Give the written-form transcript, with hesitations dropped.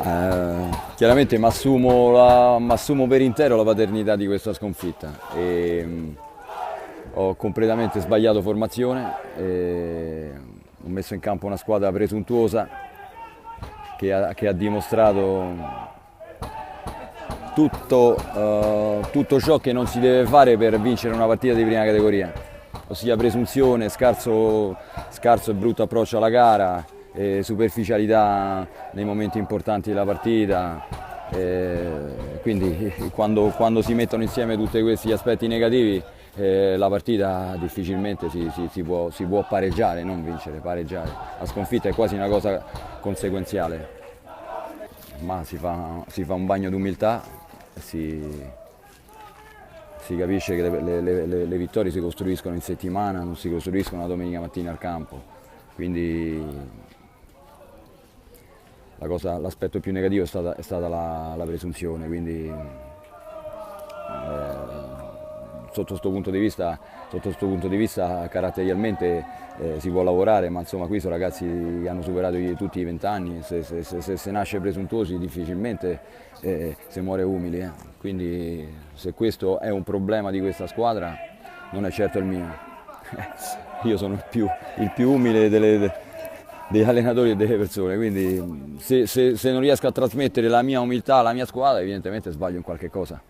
Chiaramente mi assumo per intero la paternità di questa sconfitta e ho completamente sbagliato formazione, ho messo in campo una squadra presuntuosa che ha dimostrato tutto ciò che non si deve fare per vincere una partita di prima categoria, ossia presunzione, scarso e brutto approccio alla gara, superficialità nei momenti importanti della partita. Quindi quando si mettono insieme tutti questi aspetti negativi, la partita difficilmente si può pareggiare, non vincere, pareggiare. La sconfitta è quasi una cosa conseguenziale, ma si fa un bagno d'umiltà, si capisce che le vittorie si costruiscono in settimana, non si costruiscono la domenica mattina al campo. Quindi l'aspetto più negativo è stata la presunzione, quindi sotto questo punto di vista caratterialmente si può lavorare, ma insomma qui sono ragazzi che hanno superato tutti i 20 anni, se nasce presuntuosi difficilmente si muore umili, quindi se questo è un problema di questa squadra non è certo il mio. Io sono il più umile degli allenatori e delle persone, quindi se non riesco a trasmettere la mia umiltà alla mia squadra evidentemente sbaglio in qualche cosa.